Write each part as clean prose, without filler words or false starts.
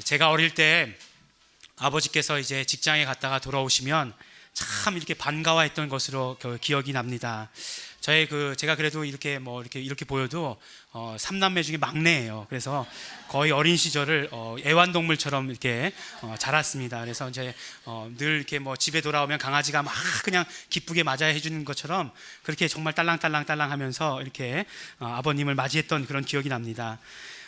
제가 어릴 때 아버지께서 이제 직장에 갔다가 돌아오시면 참 이렇게 반가워했던 것으로 기억이 납니다. 제가 그래도 이렇게 보여도 삼남매 중에 막내예요. 그래서 거의 어린 시절을 애완동물처럼 이렇게 자랐습니다. 그래서 이제 늘 이렇게 집에 돌아오면 강아지가 막 그냥 기쁘게 맞아야 해주는 것처럼 그렇게 정말 딸랑딸랑하면서 이렇게 아버님을 맞이했던 그런 기억이 납니다.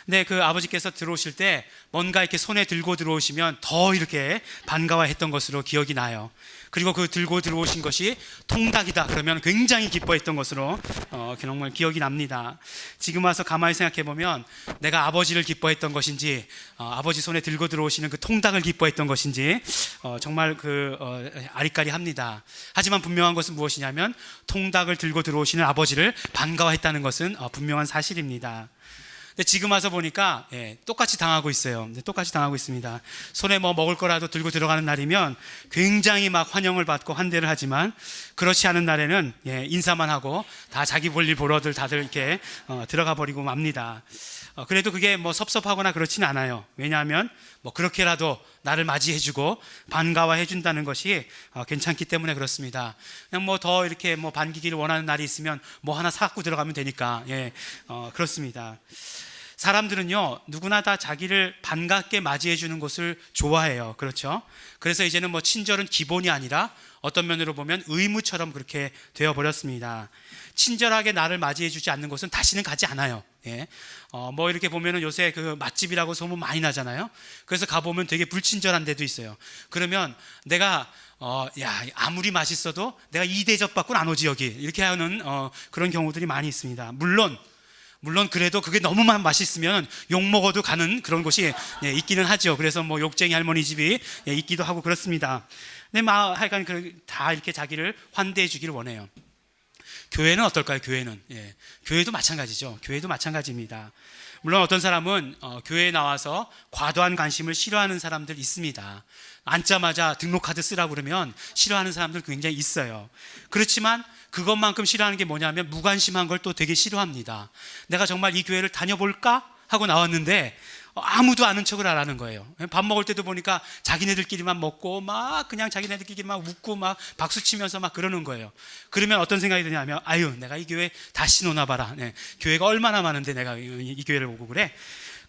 근데 그 아버지께서 들어오실 때 뭔가 이렇게 손에 들고 들어오시면 더 이렇게 반가워했던 것으로 기억이 나요. 그리고 그 들고 들어오신 것이 통닭이다 그러면 굉장히 기뻐했던 것으로 정말 기억이 납니다. 지금 와서 가만히 생각해 보면 내가 아버지를 기뻐했던 것인지 아버지 손에 들고 들어오시는 그 통닭을 기뻐했던 것인지 정말 아리까리합니다. 하지만 분명한 것은 무엇이냐면 통닭을 들고 들어오시는 아버지를 반가워했다는 것은 분명한 사실입니다. 근데 지금 와서 보니까 똑같이 당하고 있어요. 똑같이 당하고 있습니다. 손에 먹을 거라도 들고 들어가는 날이면 굉장히 막 환영을 받고 환대를 하지만 그렇지 않은 날에는 인사만 하고 다 자기 볼일 보러들 다들 이렇게 들어가 버리고 맙니다. 그래도 그게 섭섭하거나 그렇진 않아요. 왜냐하면 그렇게라도 나를 맞이해주고 반가워해준다는 것이 괜찮기 때문에 그렇습니다. 그냥 더 이렇게 반기기를 원하는 날이 있으면 하나 사갖고 들어가면 되니까 그렇습니다. 사람들은요 누구나 다 자기를 반갑게 맞이해주는 것을 좋아해요. 그렇죠? 그래서 이제는 친절은 기본이 아니라 어떤 면으로 보면 의무처럼 그렇게 되어버렸습니다. 친절하게 나를 맞이해주지 않는 곳은 다시는 가지 않아요. 이렇게 보면은 요새 그 맛집이라고 소문 많이 나잖아요. 그래서 가보면 되게 불친절한 데도 있어요. 그러면 내가 아무리 맛있어도 내가 이 대접 받고는 안 오지 여기 이렇게 하는 그런 경우들이 많이 있습니다. 물론 그래도 그게 너무만 맛있으면 욕 먹어도 가는 그런 곳이 있기는 하죠. 그래서 욕쟁이 할머니 집이 있기도 하고 그렇습니다. 근데 하여간 다 이렇게 자기를 환대해 주기를 원해요. 교회는 어떨까요? 교회도 마찬가지죠. 교회도 마찬가지입니다. 물론 어떤 사람은 교회에 나와서 과도한 관심을 싫어하는 사람들 있습니다. 앉자마자 등록카드 쓰라고 그러면 싫어하는 사람들 굉장히 있어요. 그렇지만 그것만큼 싫어하는 게 뭐냐면 무관심한 걸 또 되게 싫어합니다. 내가 정말 이 교회를 다녀볼까? 하고 나왔는데 아무도 아는 척을 안 하는 거예요. 밥 먹을 때도 보니까 자기네들끼리만 먹고 그냥 자기네들끼리만 웃고 박수 치면서 그러는 거예요. 그러면 어떤 생각이 드냐면 내가 이 교회 다시 오나 봐라. 교회가 얼마나 많은데 내가 이 교회를 오고 그래.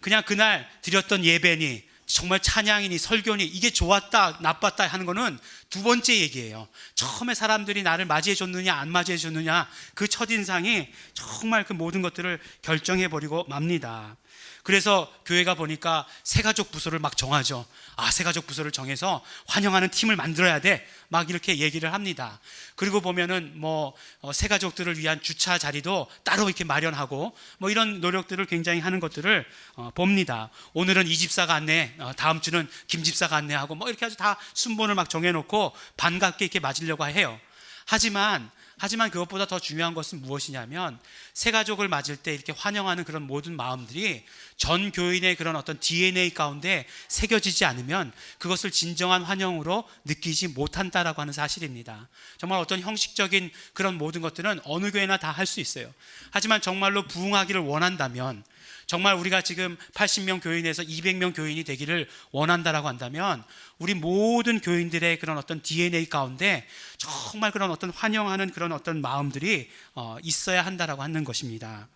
그냥 그날 드렸던 예배니 정말 찬양이니 설교니 이게 좋았다 나빴다 하는 거는 두 번째 얘기예요. 처음에 사람들이 나를 맞이해 줬느냐 안 맞이해 줬느냐 그 첫인상이 정말 그 모든 것들을 결정해 버리고 맙니다. 그래서 교회가 보니까 새가족 부서를 정하죠. 새가족 부서를 정해서 환영하는 팀을 만들어야 돼. 이렇게 얘기를 합니다. 그리고 보면은 새가족들을 위한 주차 자리도 따로 이렇게 마련하고 이런 노력들을 굉장히 하는 것들을 봅니다. 오늘은 이 집사가 안내, 다음 주는 김 집사가 안내하고 이렇게 아주 다 순번을 정해놓고 반갑게 이렇게 맞으려고 해요. 하지만 그것보다 더 중요한 것은 무엇이냐면 새가족을 맞을 때 이렇게 환영하는 그런 모든 마음들이 전 교인의 그런 어떤 DNA 가운데 새겨지지 않으면 그것을 진정한 환영으로 느끼지 못한다라고 하는 사실입니다. 정말 어떤 형식적인 그런 모든 것들은 어느 교회나 다 할 수 있어요. 하지만 정말로 부흥하기를 원한다면 정말 우리가 지금 80명 교인에서 200명 교인이 되기를 원한다라고 한다면 우리 모든 교인들의 그런 어떤 DNA 가운데 정말 그런 어떤 환영하는 그런 어떤 마음들이 있어야 한다라고 하는 것입니다.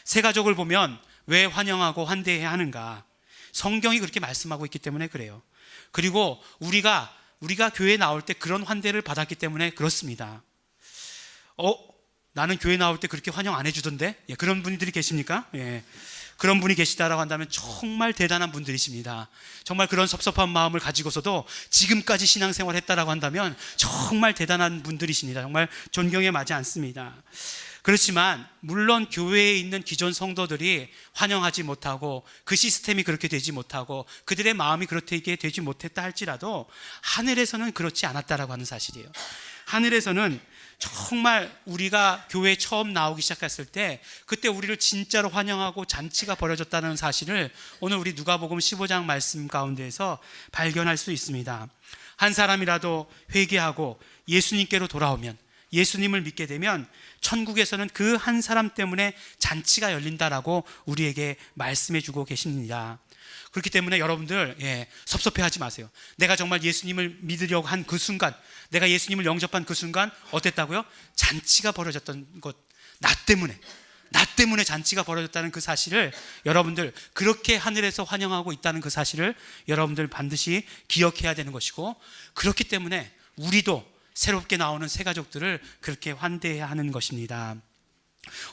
새가족을 보면 왜 환영하고 환대해야 하는가? 성경이 그렇게 말씀하고 있기 때문에 그래요. 그리고 우리가 교회에 나올 때 그런 환대를 받았기 때문에 그렇습니다. 나는 교회 나올 때 그렇게 환영 안 해주던데? 그런 분들이 계십니까? 그런 분이 계시다라고 한다면 정말 대단한 분들이십니다. 정말 그런 섭섭한 마음을 가지고서도 지금까지 신앙생활을 했다라고 한다면 정말 대단한 분들이십니다. 정말 존경에 마지 않습니다. 그렇지만 물론 교회에 있는 기존 성도들이 환영하지 못하고 그 시스템이 그렇게 되지 못하고 그들의 마음이 그렇게 되지 못했다 할지라도 하늘에서는 그렇지 않았다라고 하는 사실이에요. 하늘에서는 정말 우리가 교회에 처음 나오기 시작했을 때 그때 우리를 진짜로 환영하고 잔치가 벌어졌다는 사실을 오늘 우리 누가복음 15장 말씀 가운데에서 발견할 수 있습니다. 한 사람이라도 회개하고 예수님께로 돌아오면, 예수님을 믿게 되면 천국에서는 그 한 사람 때문에 잔치가 열린다라고 우리에게 말씀해 주고 계십니다. 그렇기 때문에 여러분들 섭섭해하지 마세요. 내가 정말 예수님을 믿으려고 한 그 순간, 내가 예수님을 영접한 그 순간 어땠다고요? 잔치가 벌어졌던 것, 나 때문에 잔치가 벌어졌다는 그 사실을 여러분들, 그렇게 하늘에서 환영하고 있다는 그 사실을 여러분들 반드시 기억해야 되는 것이고, 그렇기 때문에 우리도 새롭게 나오는 새 가족들을 그렇게 환대해야 하는 것입니다.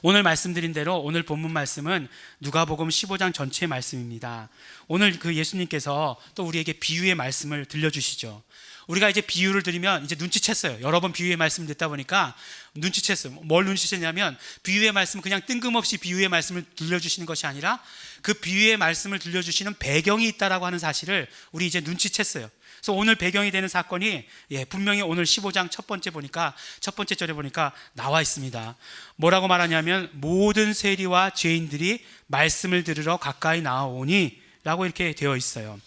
오늘 말씀드린 대로 오늘 본문 말씀은 누가복음 15장 전체의 말씀입니다. 오늘 그 예수님께서 또 우리에게 비유의 말씀을 들려주시죠. 우리가 이제 비유를 드리면 이제 눈치챘어요. 여러 번 비유의 말씀을 듣다 보니까 눈치챘어요. 뭘 눈치챘냐면, 비유의 말씀은 그냥 뜬금없이 비유의 말씀을 들려주시는 것이 아니라 그 비유의 말씀을 들려주시는 배경이 있다라고 하는 사실을 우리 이제 눈치챘어요. 그래서 오늘 배경이 되는 사건이 분명히 오늘 15장 첫 번째 절에 보니까 나와 있습니다. 뭐라고 말하냐면, 모든 세리와 죄인들이 말씀을 들으러 가까이 나아오니 라고 이렇게 되어 있어요.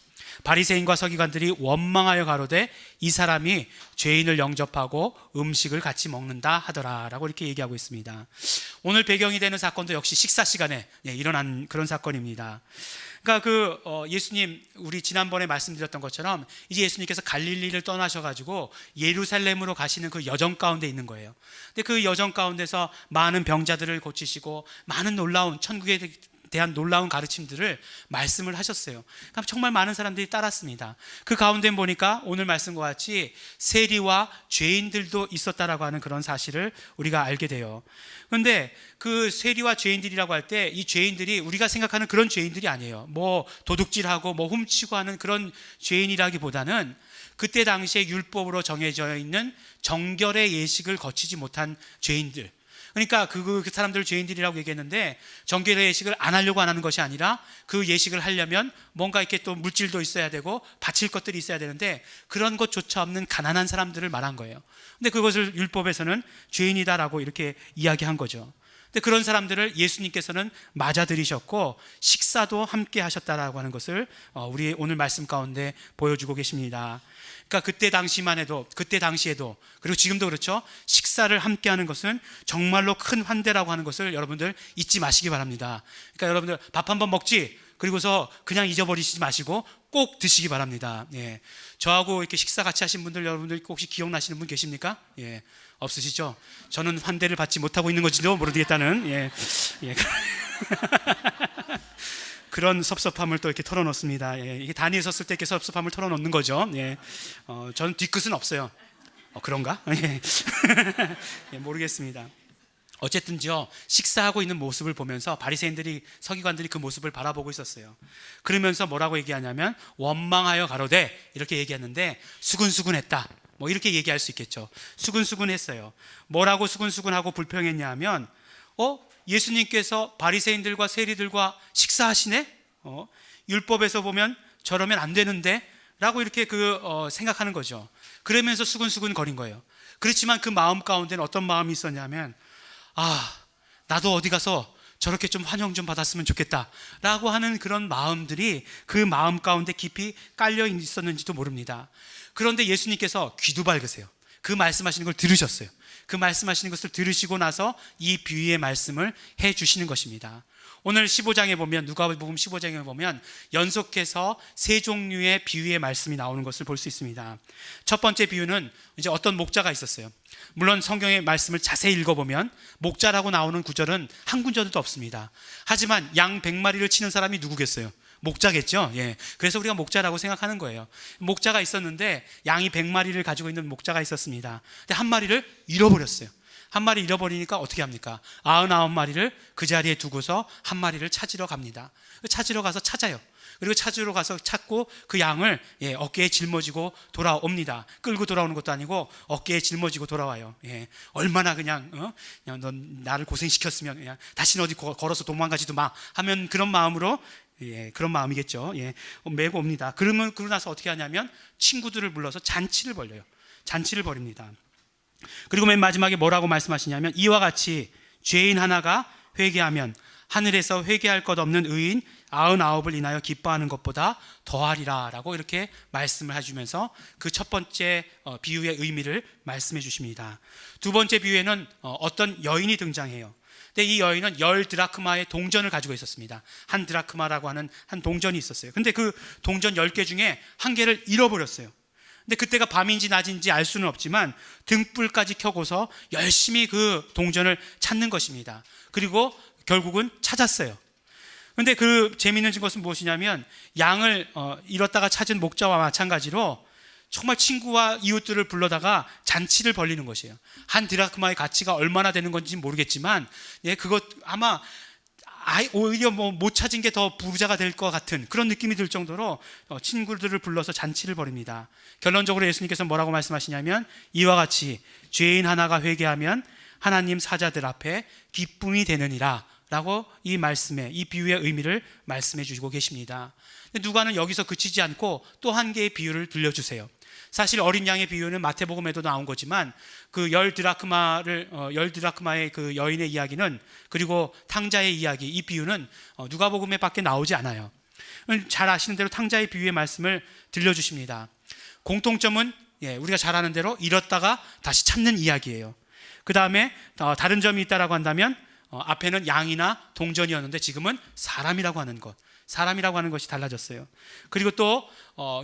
바리새인과 서기관들이 원망하여 가로되 이 사람이 죄인을 영접하고 음식을 같이 먹는다 하더라 라고 이렇게 얘기하고 있습니다. 오늘 배경이 되는 사건도 역시 식사 시간에 일어난 그런 사건입니다. 그러니까 예수님, 우리 지난번에 말씀드렸던 것처럼 이제 예수님께서 갈릴리를 떠나셔가지고 예루살렘으로 가시는 그 여정 가운데 있는 거예요. 근데 그 여정 가운데서 많은 병자들을 고치시고 많은 놀라운 천국에 대한 놀라운 가르침들을 말씀을 하셨어요. 그러니까 정말 많은 사람들이 따랐습니다. 그 가운데 보니까 오늘 말씀과 같이 세리와 죄인들도 있었다라고 하는 그런 사실을 우리가 알게 돼요. 그런데 그 세리와 죄인들이라고 할 때 이 죄인들이 우리가 생각하는 그런 죄인들이 아니에요. 뭐 도둑질하고 뭐 훔치고 하는 그런 죄인이라기보다는 그때 당시에 율법으로 정해져 있는 정결의 예식을 거치지 못한 죄인들, 그러니까 그 사람들을 죄인들이라고 얘기했는데, 정결의 예식을 안 하려고 안 하는 것이 아니라 그 예식을 하려면 뭔가 이렇게 또 물질도 있어야 되고 바칠 것들이 있어야 되는데 그런 것조차 없는 가난한 사람들을 말한 거예요. 근데 그것을 율법에서는 죄인이다라고 이렇게 이야기한 거죠. 근데 그런 사람들을 예수님께서는 맞아들이셨고 식사도 함께 하셨다라고 하는 것을 우리 오늘 말씀 가운데 보여주고 계십니다. 그러니까 그때 당시에도 그리고 지금도 그렇죠. 식사를 함께 하는 것은 정말로 큰 환대라고 하는 것을 여러분들 잊지 마시기 바랍니다. 그러니까 여러분들 밥 한번 먹지, 그리고서 그냥 잊어버리시지 마시고 꼭 드시기 바랍니다. 저하고 이렇게 식사 같이 하신 분들, 여러분들 혹시 기억나시는 분 계십니까? 없으시죠? 저는 환대를 받지 못하고 있는 건지도 모르겠다는 그런 섭섭함을 또 이렇게 털어놓습니다. 이게 단위에 섰을 때 이렇게 섭섭함을 털어놓는 거죠. 저는 뒤끝은 없어요. 그런가? 모르겠습니다. 어쨌든지요, 식사하고 있는 모습을 보면서 바리새인들이, 서기관들이 그 모습을 바라보고 있었어요. 그러면서 뭐라고 얘기하냐면 원망하여 가로되 이렇게 얘기했는데, 수근수근했다, 뭐 이렇게 얘기할 수 있겠죠. 수근수근했어요. 뭐라고 수근수근하고 불평했냐 하면, 예수님께서 바리새인들과 세리들과 식사하시네? 율법에서 보면 저러면 안 되는데? 라고 이렇게 생각하는 거죠. 그러면서 수근수근 거린 거예요. 그렇지만 그 마음 가운데는 어떤 마음이 있었냐면, 나도 어디 가서 저렇게 좀 환영 좀 받았으면 좋겠다 라고 하는 그런 마음들이 그 마음 가운데 깊이 깔려 있었는지도 모릅니다. 그런데 예수님께서 귀도 밝으세요. 그 말씀하시는 걸 들으셨어요. 그 말씀하시는 것을 들으시고 나서 이 비유의 말씀을 해 주시는 것입니다. 오늘 15장에 보면, 누가복음 15장에 보면 연속해서 세 종류의 비유의 말씀이 나오는 것을 볼 수 있습니다. 첫 번째 비유는 이제 어떤 목자가 있었어요. 물론 성경의 말씀을 자세히 읽어보면 목자라고 나오는 구절은 한 구절도 없습니다. 하지만 양 100마리를 치는 사람이 누구겠어요? 목자겠죠. 그래서 우리가 목자라고 생각하는 거예요. 목자가 있었는데 양이 100마리를 가지고 있는 목자가 있었습니다. 근데 한 마리를 잃어버렸어요. 한 마리 잃어버리니까 어떻게 합니까? 99마리를 그 자리에 두고서 한 마리를 찾으러 갑니다. 찾으러 가서 찾아요. 그리고 찾으러 가서 찾고 그 양을 어깨에 짊어지고 돌아옵니다. 끌고 돌아오는 것도 아니고 어깨에 짊어지고 돌아와요. 얼마나 그냥 넌 나를 고생시켰으면 그냥 다시는 어디 걸어서 도망가지도 마 하면 그런 마음으로, 그런 마음이겠죠. 메고 옵니다. 그러고 나서 어떻게 하냐면 친구들을 불러서 잔치를 벌려요. 잔치를 벌입니다. 그리고 맨 마지막에 뭐라고 말씀하시냐면, 이와 같이 죄인 하나가 회개하면 하늘에서 회개할 것 없는 의인 99을 인하여 기뻐하는 것보다 더하리라 라고 이렇게 말씀을 해주면서 그 첫 번째 비유의 의미를 말씀해 주십니다. 두 번째 비유에는 어떤 여인이 등장해요. 근데 이 여인은 10드라크마의 동전을 가지고 있었습니다. 한 드라크마라고 하는 한 동전이 있었어요. 근데 그 동전 10개 중에 한 개를 잃어버렸어요. 근데 그때가 밤인지 낮인지 알 수는 없지만 등불까지 켜고서 열심히 그 동전을 찾는 것입니다. 그리고 결국은 찾았어요. 근데 그 재미있는 것은 무엇이냐면 양을 잃었다가 찾은 목자와 마찬가지로 정말 친구와 이웃들을 불러다가 잔치를 벌리는 것이에요. 한 드라크마의 가치가 얼마나 되는 건지 모르겠지만, 예, 그것 아마 오히려 못 찾은 게 더 부자가 될 것 같은 그런 느낌이 들 정도로 친구들을 불러서 잔치를 벌입니다. 결론적으로 예수님께서 뭐라고 말씀하시냐면 이와 같이 죄인 하나가 회개하면 하나님 사자들 앞에 기쁨이 되느니라 라고 이 말씀에, 이 비유의 의미를 말씀해 주시고 계십니다. 누가는 여기서 그치지 않고 또 한 개의 비유를 들려주세요. 사실 어린 양의 비유는 마태복음에도 나온 거지만 그 10드라크마의 그 여인의 이야기는, 그리고 탕자의 이야기, 이 비유는 누가복음에 밖에 나오지 않아요. 잘 아시는 대로 탕자의 비유의 말씀을 들려주십니다. 공통점은 우리가 잘 아는 대로 잃었다가 다시 찾는 이야기예요. 그 다음에 다른 점이 있다라고 한다면 앞에는 양이나 동전이었는데 지금은 사람이라고 하는 것, 사람이라고 하는 것이 달라졌어요. 그리고 또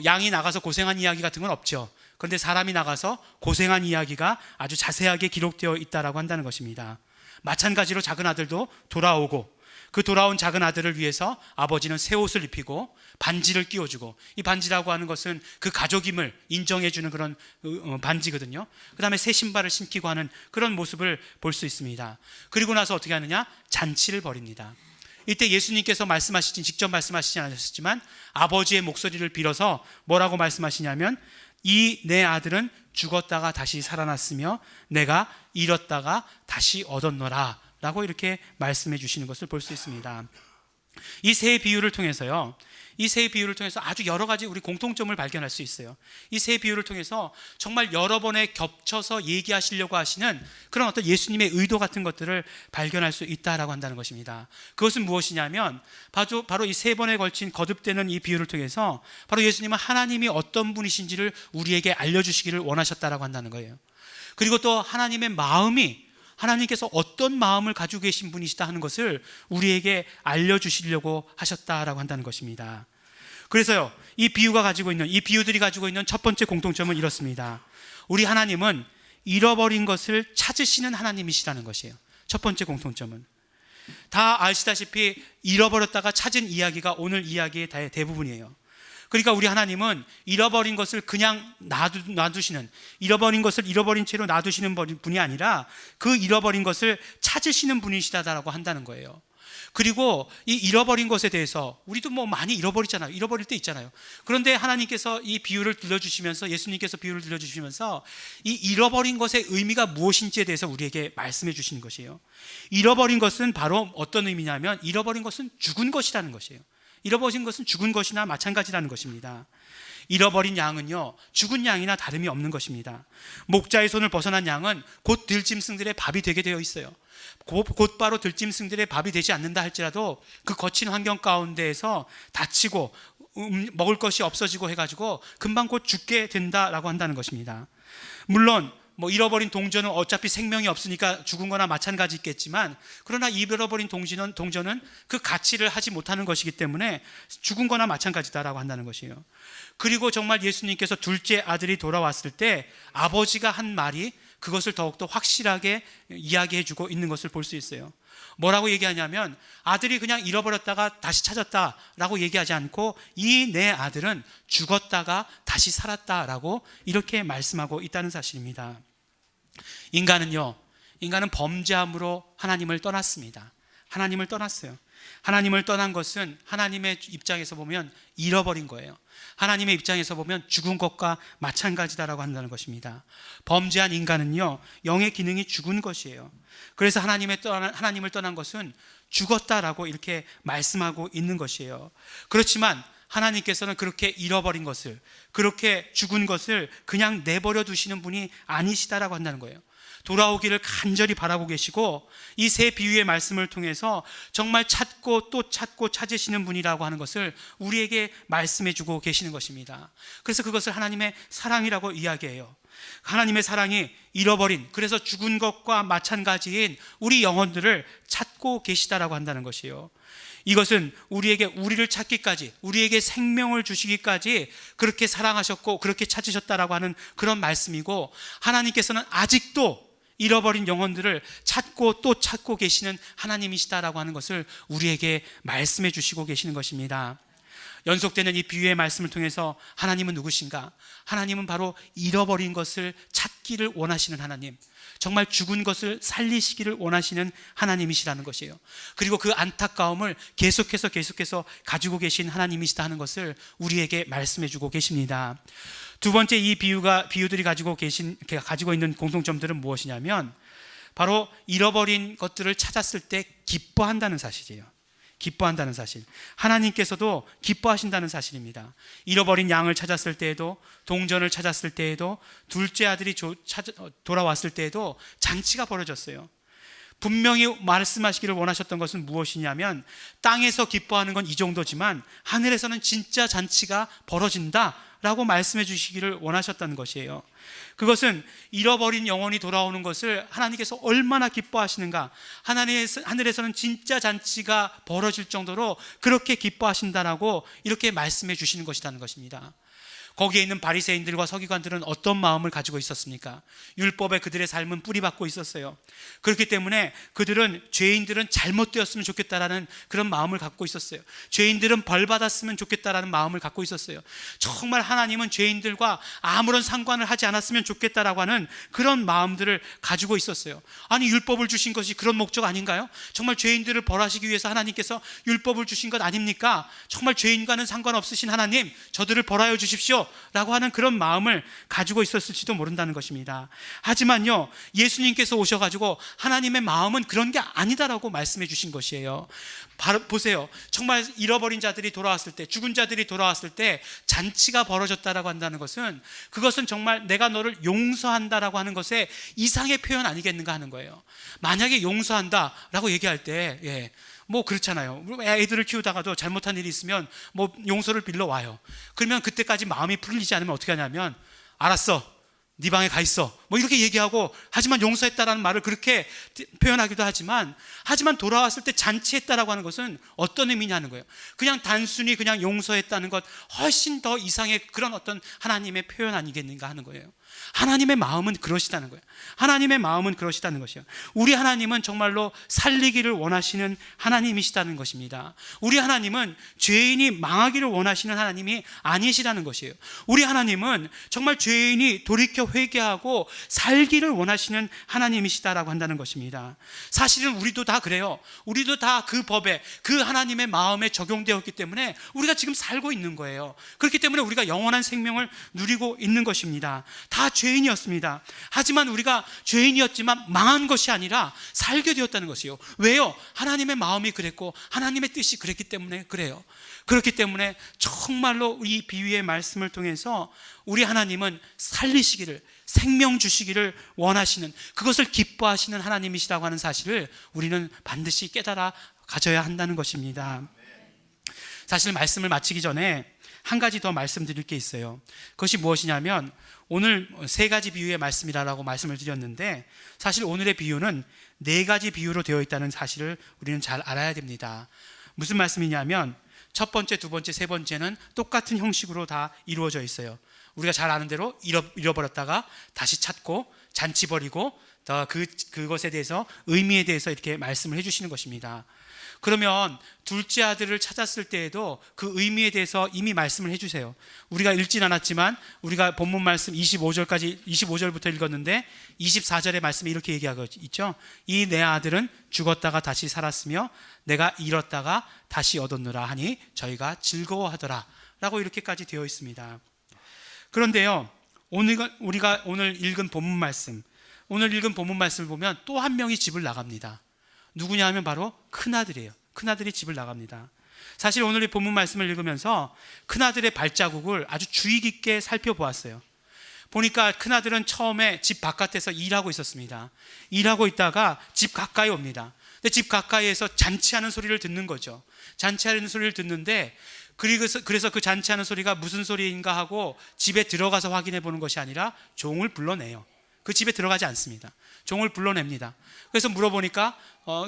양이 나가서 고생한 이야기 같은 건 없죠. 그런데 사람이 나가서 고생한 이야기가 아주 자세하게 기록되어 있다라고 한다는 것입니다. 마찬가지로 작은 아들도 돌아오고, 그 돌아온 작은 아들을 위해서 아버지는 새 옷을 입히고 반지를 끼워주고, 이 반지라고 하는 것은 그 가족임을 인정해주는 그런 반지거든요. 그 다음에 새 신발을 신기고 하는 그런 모습을 볼 수 있습니다. 그리고 나서 어떻게 하느냐? 잔치를 벌입니다. 이때 예수님께서 직접 말씀하시지 않으셨지만 아버지의 목소리를 빌어서 뭐라고 말씀하시냐면 이 내 아들은 죽었다가 다시 살아났으며 내가 잃었다가 다시 얻었노라 라고 이렇게 말씀해 주시는 것을 볼 수 있습니다. 이 세 비유를 통해서 아주 여러 가지 우리 공통점을 발견할 수 있어요. 이 세 비유를 통해서 정말 여러 번에 겹쳐서 얘기하시려고 하시는 그런 어떤 예수님의 의도 같은 것들을 발견할 수 있다라고 한다는 것입니다. 그것은 무엇이냐면 바로 이 세 번에 걸친 거듭되는 이 비유를 통해서 바로 예수님은 하나님이 어떤 분이신지를 우리에게 알려주시기를 원하셨다라고 한다는 거예요. 그리고 또 하나님께서 어떤 마음을 가지고 계신 분이시다 하는 것을 우리에게 알려주시려고 하셨다라고 한다는 것입니다. 그래서요, 이 비유들이 가지고 있는 첫 번째 공통점은 이렇습니다. 우리 하나님은 잃어버린 것을 찾으시는 하나님이시라는 것이에요. 첫 번째 공통점은. 다 아시다시피 잃어버렸다가 찾은 이야기가 오늘 이야기의 대부분이에요. 그러니까 우리 하나님은 잃어버린 것을 그냥 놔두시는, 잃어버린 것을 잃어버린 채로 놔두시는 분이 아니라 그 잃어버린 것을 찾으시는 분이시다라고 한다는 거예요. 그리고 이 잃어버린 것에 대해서 우리도 많이 잃어버리잖아요. 잃어버릴 때 있잖아요. 그런데 하나님께서 이 비유를 들려주시면서, 예수님께서 비유를 들려주시면서 이 잃어버린 것의 의미가 무엇인지에 대해서 우리에게 말씀해 주시는 것이에요. 잃어버린 것은 바로 어떤 의미냐면 잃어버린 것은 죽은 것이라는 것이에요. 잃어버린 것은 죽은 것이나 마찬가지라는 것입니다. 잃어버린 양은요, 죽은 양이나 다름이 없는 것입니다. 목자의 손을 벗어난 양은 곧 들짐승들의 밥이 되게 되어 있어요. 곧바로 들짐승들의 밥이 되지 않는다 할지라도 그 거친 환경 가운데에서 다치고 먹을 것이 없어지고 해가지고 금방 곧 죽게 된다라고 한다는 것입니다. 물론 잃어버린 동전은 어차피 생명이 없으니까 죽은 거나 마찬가지겠지만, 그러나 잃어버린 동전은 그 가치를 하지 못하는 것이기 때문에 죽은 거나 마찬가지다라고 한다는 것이에요. 그리고 정말 예수님께서 둘째 아들이 돌아왔을 때 아버지가 한 말이 그것을 더욱더 확실하게 이야기해 주고 있는 것을 볼 수 있어요. 뭐라고 얘기하냐면 아들이 그냥 잃어버렸다가 다시 찾았다라고 얘기하지 않고 이 내 아들은 죽었다가 다시 살았다라고 이렇게 말씀하고 있다는 사실입니다. 인간은 범죄함으로 하나님을 떠났습니다. 하나님을 떠났어요. 하나님을 떠난 것은 하나님의 입장에서 보면 잃어버린 거예요. 하나님의 입장에서 보면 죽은 것과 마찬가지다라고 한다는 것입니다. 범죄한 인간은요, 영의 기능이 죽은 것이에요. 그래서 하나님을 떠난 것은 죽었다라고 이렇게 말씀하고 있는 것이에요. 그렇지만 하나님께서는 그렇게 잃어버린 것을, 그렇게 죽은 것을 그냥 내버려 두시는 분이 아니시다라고 한다는 거예요. 돌아오기를 간절히 바라고 계시고, 이 세 비유의 말씀을 통해서 정말 찾고 또 찾고 찾으시는 분이라고 하는 것을 우리에게 말씀해 주고 계시는 것입니다. 그래서 그것을 하나님의 사랑이라고 이야기해요. 하나님의 사랑이 잃어버린, 그래서 죽은 것과 마찬가지인 우리 영혼들을 찾고 계시다라고 한다는 것이에요. 이것은 우리에게 우리를 찾기까지, 우리에게 생명을 주시기까지 그렇게 사랑하셨고 그렇게 찾으셨다라고 하는 그런 말씀이고, 하나님께서는 아직도 잃어버린 영혼들을 찾고 또 찾고 계시는 하나님이시다라고 하는 것을 우리에게 말씀해 주시고 계시는 것입니다. 연속되는 이 비유의 말씀을 통해서 하나님은 누구신가? 하나님은 바로 잃어버린 것을 찾기를 원하시는 하나님, 정말 죽은 것을 살리시기를 원하시는 하나님이시라는 것이에요. 그리고 그 안타까움을 계속해서 가지고 계신 하나님이시다 하는 것을 우리에게 말씀해 주고 계십니다. 두 번째, 이 비유들이 가지고 있는 공통점들은 무엇이냐면, 바로 잃어버린 것들을 찾았을 때 기뻐한다는 사실이에요. 기뻐한다는 사실. 하나님께서도 기뻐하신다는 사실입니다. 잃어버린 양을 찾았을 때에도, 동전을 찾았을 때에도, 둘째 아들이 돌아왔을 때에도 잔치가 벌어졌어요. 분명히 말씀하시기를 원하셨던 것은 무엇이냐면, 땅에서 기뻐하는 건 이 정도지만 하늘에서는 진짜 잔치가 벌어진다라고 말씀해 주시기를 원하셨다는 것이에요. 그것은 잃어버린 영혼이 돌아오는 것을 하나님께서 얼마나 기뻐하시는가, 하늘에서는 진짜 잔치가 벌어질 정도로 그렇게 기뻐하신다라고 이렇게 말씀해 주시는 것이라는 것입니다. 거기에 있는 바리새인들과 서기관들은 어떤 마음을 가지고 있었습니까? 율법에 그들의 삶은 뿌리박고 있었어요. 그렇기 때문에 그들은 죄인들은 잘못되었으면 좋겠다라는 그런 마음을 갖고 있었어요. 죄인들은 벌받았으면 좋겠다라는 마음을 갖고 있었어요. 정말 하나님은 죄인들과 아무런 상관을 하지 않았으면 좋겠다라고 하는 그런 마음들을 가지고 있었어요. 아니, 율법을 주신 것이 그런 목적 아닌가요? 정말 죄인들을 벌하시기 위해서 하나님께서 율법을 주신 것 아닙니까? 정말 죄인과는 상관없으신 하나님, 저들을 벌하여 주십시오 라고 하는 그런 마음을 가지고 있었을지도 모른다는 것입니다. 하지만요, 예수님께서 오셔가지고 하나님의 마음은 그런 게 아니다라고 말씀해 주신 것이에요. 바로 보세요. 정말 잃어버린 자들이 돌아왔을 때, 죽은 자들이 돌아왔을 때 잔치가 벌어졌다라고 한다는 것은, 그것은 정말 내가 너를 용서한다라고 하는 것의 이상의 표현 아니겠는가 하는 거예요. 만약에 용서한다라고 얘기할 때, 뭐 그렇잖아요. 애들을 키우다가도 잘못한 일이 있으면 뭐 용서를 빌러 와요. 그러면 그때까지 마음이 풀리지 않으면 어떻게 하냐면, 알았어, 네 방에 가 있어, 뭐 이렇게 얘기하고, 하지만 용서했다라는 말을 그렇게 표현하기도 하지만 돌아왔을 때 잔치했다라고 하는 것은 어떤 의미냐는 거예요. 그냥 단순히 그냥 용서했다는 것, 훨씬 더 이상의 그런 어떤 하나님의 표현 아니겠는가 하는 거예요. 하나님의 마음은 그러시다는 거예요. 하나님의 마음은 그러시다는 것이요. 우리 하나님은 정말로 살리기를 원하시는 하나님이시다는 것입니다. 우리 하나님은 죄인이 망하기를 원하시는 하나님이 아니시라는 것이에요. 우리 하나님은 정말 죄인이 돌이켜 회개하고 살기를 원하시는 하나님이시다라고 한다는 것입니다. 사실은 우리도 다 그래요. 우리도 다 그 법에, 그 하나님의 마음에 적용되었기 때문에 우리가 지금 살고 있는 거예요. 그렇기 때문에 우리가 영원한 생명을 누리고 있는 것입니다. 다 죄인이었습니다. 하지만 우리가 죄인이었지만 망한 것이 아니라 살게 되었다는 것이요. 왜요? 하나님의 마음이 그랬고 하나님의 뜻이 그랬기 때문에 그래요. 그렇기 때문에 정말로 이 비유의 말씀을 통해서 우리 하나님은 살리시기를, 생명 주시기를 원하시는, 그것을 기뻐하시는 하나님이시라고 하는 사실을 우리는 반드시 깨달아 가져야 한다는 것입니다. 사실 말씀을 마치기 전에 한 가지 더 말씀드릴 게 있어요. 그것이 무엇이냐면, 오늘 세 가지 비유의 말씀이라고 말씀을 드렸는데, 사실 오늘의 비유는 네 가지 비유로 되어 있다는 사실을 우리는 잘 알아야 됩니다. 무슨 말씀이냐면, 첫 번째, 두 번째, 세 번째는 똑같은 형식으로 다 이루어져 있어요. 우리가 잘 아는 대로 잃어버렸다가 다시 찾고, 잔치 벌이고, 그것에 대해서, 의미에 대해서 이렇게 말씀을 해주시는 것입니다. 그러면 둘째 아들을 찾았을 때에도 그 의미에 대해서 이미 말씀을 해주세요. 우리가 읽진 않았지만 우리가 본문 말씀 25절부터 읽었는데 24절의 말씀에 이렇게 얘기하고 있죠. 이 내 아들은 죽었다가 다시 살았으며 내가 잃었다가 다시 얻었노라 하니 저희가 즐거워하더라 라고 이렇게까지 되어 있습니다. 그런데요, 우리가 오늘 읽은 본문 말씀을 보면 또 한 명이 집을 나갑니다. 누구냐 하면 바로 큰아들이에요. 큰아들이 집을 나갑니다. 사실 오늘 이 본문 말씀을 읽으면서 큰아들의 발자국을 아주 주의 깊게 살펴보았어요. 보니까 큰아들은 처음에 집 바깥에서 일하고 있었습니다. 일하고 있다가 집 가까이 옵니다. 근데 집 가까이에서 잔치하는 소리를 듣는 거죠. 잔치하는 소리를 듣는데, 그래서 그 잔치하는 소리가 무슨 소리인가 하고 집에 들어가서 확인해 보는 것이 아니라 종을 불러내요. 그 집에 들어가지 않습니다. 종을 불러냅니다. 그래서 물어보니까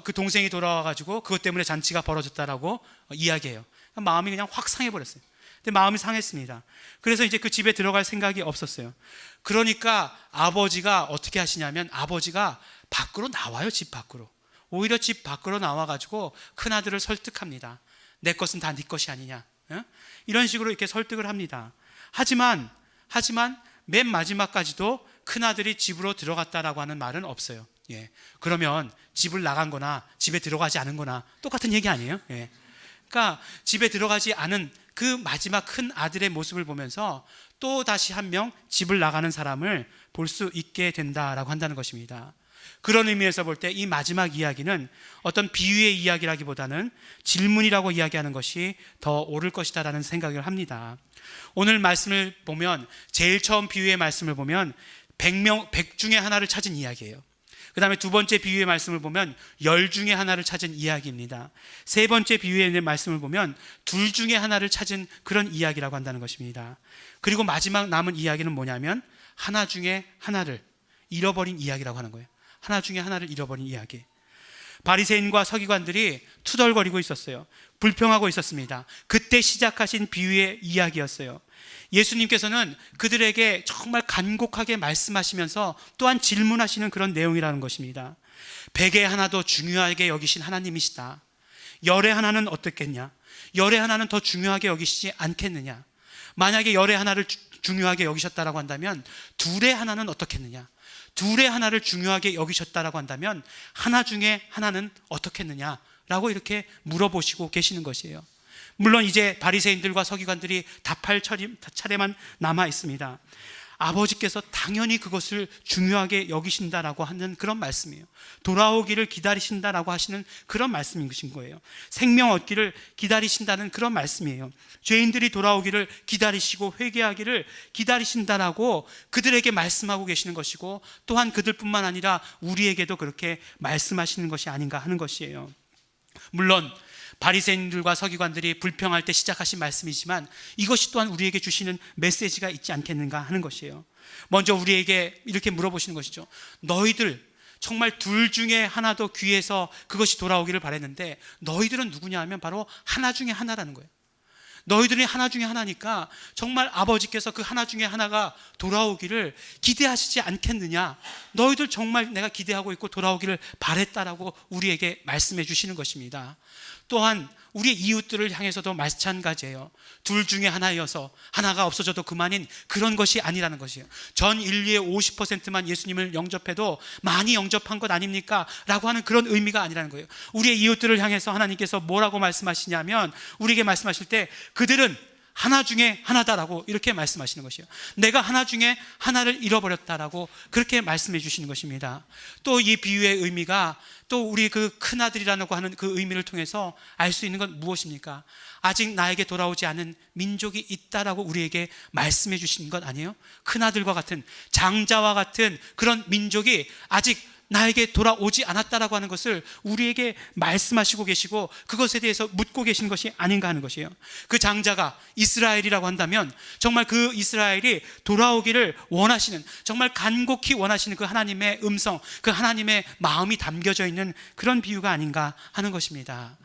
그 동생이 돌아와가지고 그것 때문에 잔치가 벌어졌다라고 이야기해요. 마음이 그냥 확 상해버렸어요. 근데 마음이 상했습니다. 그래서 이제 그 집에 들어갈 생각이 없었어요. 그러니까 아버지가 어떻게 하시냐면, 아버지가 밖으로 나와요. 집 밖으로. 오히려 집 밖으로 나와가지고 큰아들을 설득합니다. 내 것은 다 네 것이 아니냐, 이런 식으로 이렇게 설득을 합니다. 하지만 맨 마지막까지도 큰아들이 집으로 들어갔다라고 하는 말은 없어요. 그러면 집을 나간 거나 집에 들어가지 않은 거나 똑같은 얘기 아니에요? 그러니까 집에 들어가지 않은 그 마지막 큰 아들의 모습을 보면서 또 다시 한 명 집을 나가는 사람을 볼 수 있게 된다라고 한다는 것입니다. 그런 의미에서 볼 때 이 마지막 이야기는 어떤 비유의 이야기라기보다는 질문이라고 이야기하는 것이 더 옳을 것이다라는 생각을 합니다. 오늘 말씀을 보면, 제일 처음 비유의 말씀을 보면 100 중에 하나를 찾은 이야기예요. 그 다음에 두 번째 비유의 말씀을 보면 10 중에 하나를 찾은 이야기입니다. 세 번째 비유의 말씀을 보면 2 중에 하나를 찾은 그런 이야기라고 한다는 것입니다. 그리고 마지막 남은 이야기는 뭐냐면 하나 중에 하나를 잃어버린 이야기라고 하는 거예요. 하나 중에 하나를 잃어버린 이야기. 바리새인과 서기관들이 투덜거리고 있었어요. 불평하고 있었습니다. 그때 시작하신 비유의 이야기였어요. 예수님께서는 그들에게 정말 간곡하게 말씀하시면서 또한 질문하시는 그런 내용이라는 것입니다. 100의 하나도 중요하게 여기신 하나님이시다. 열의 하나는 어떻겠냐? 열의 하나는 더 중요하게 여기시지 않겠느냐? 만약에 열의 하나를 중요하게 여기셨다라고 한다면 둘의 하나는 어떻겠느냐? 둘의 하나를 중요하게 여기셨다라고 한다면 하나 중에 하나는 어떻겠느냐라고 이렇게 물어보시고 계시는 것이에요. 물론 이제 바리새인들과 서기관들이 답할 차례만 남아 있습니다. 아버지께서 당연히 그것을 중요하게 여기신다라고 하는 그런 말씀이에요. 돌아오기를 기다리신다라고 하시는 그런 말씀이신 거예요. 생명 얻기를 기다리신다는 그런 말씀이에요. 죄인들이 돌아오기를 기다리시고 회개하기를 기다리신다라고 그들에게 말씀하고 계시는 것이고, 또한 그들뿐만 아니라 우리에게도 그렇게 말씀하시는 것이 아닌가 하는 것이에요. 물론 바리새인들과 서기관들이 불평할 때 시작하신 말씀이지만 이것이 또한 우리에게 주시는 메시지가 있지 않겠는가 하는 것이에요. 먼저 우리에게 이렇게 물어보시는 것이죠. 너희들 정말 둘 중에 하나도 귀해서 그것이 돌아오기를 바랬는데 너희들은 누구냐 하면 바로 하나 중에 하나라는 거예요. 너희들이 하나 중에 하나니까 정말 아버지께서 그 하나 중에 하나가 돌아오기를 기대하시지 않겠느냐, 너희들 정말 내가 기대하고 있고 돌아오기를 바랬다라고 우리에게 말씀해 주시는 것입니다. 또한 우리 이웃들을 향해서도 마찬가지예요. 둘 중에 하나여서 하나가 없어져도 그만인 그런 것이 아니라는 것이에요. 전 인류의 50%만 예수님을 영접해도 많이 영접한 것 아닙니까? 라고 하는 그런 의미가 아니라는 거예요. 우리의 이웃들을 향해서 하나님께서 뭐라고 말씀하시냐면, 우리에게 말씀하실 때 그들은 하나 중에 하나다라고 이렇게 말씀하시는 것이에요. 내가 하나 중에 하나를 잃어버렸다라고 그렇게 말씀해 주시는 것입니다. 또 이 비유의 의미가, 또 우리 그 큰아들이라고 하는 그 의미를 통해서 알 수 있는 건 무엇입니까? 아직 나에게 돌아오지 않은 민족이 있다라고 우리에게 말씀해 주시는 것 아니에요? 큰아들과 같은, 장자와 같은 그런 민족이 아직 나에게 돌아오지 않았다라고 하는 것을 우리에게 말씀하시고 계시고, 그것에 대해서 묻고 계신 것이 아닌가 하는 것이에요. 그 장자가 이스라엘이라고 한다면 정말 그 이스라엘이 돌아오기를 원하시는, 정말 간곡히 원하시는 그 하나님의 음성, 그 하나님의 마음이 담겨져 있는 그런 비유가 아닌가 하는 것입니다.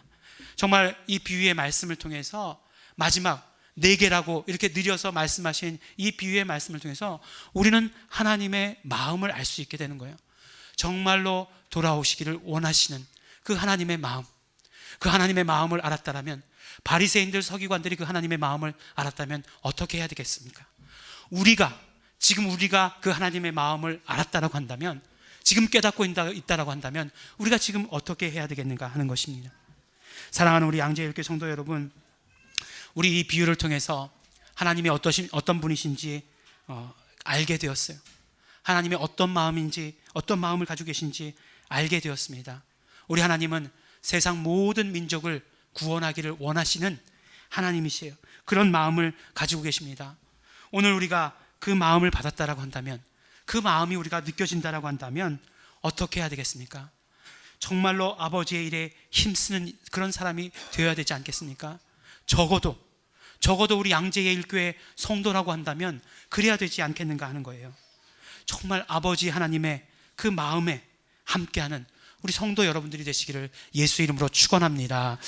정말 이 비유의 말씀을 통해서 마지막 4개라고 이렇게 느려서 말씀하신 이 비유의 말씀을 통해서 우리는 하나님의 마음을 알 수 있게 되는 거예요. 정말로 돌아오시기를 원하시는 그 하나님의 마음, 그 하나님의 마음을 알았다라면, 바리새인들 서기관들이 그 하나님의 마음을 알았다면 어떻게 해야 되겠습니까? 지금 우리가 그 하나님의 마음을 알았다라고 한다면, 지금 깨닫고 있다라고 한다면 우리가 지금 어떻게 해야 되겠는가 하는 것입니다. 사랑하는 우리 양재일교 성도 여러분, 우리 이 비유를 통해서 하나님이 어떤 분이신지 알게 되었어요. 하나님의 어떤 마음인지, 어떤 마음을 가지고 계신지 알게 되었습니다. 우리 하나님은 세상 모든 민족을 구원하기를 원하시는 하나님이시에요. 그런 마음을 가지고 계십니다. 오늘 우리가 그 마음을 받았다라고 한다면, 그 마음이 우리가 느껴진다라고 한다면 어떻게 해야 되겠습니까? 정말로 아버지의 일에 힘쓰는 그런 사람이 되어야 되지 않겠습니까? 적어도 우리 양재예일교회 성도라고 한다면 그래야 되지 않겠는가 하는 거예요. 정말 아버지 하나님의 그 마음에 함께하는 우리 성도 여러분들이 되시기를 예수 이름으로 축원합니다.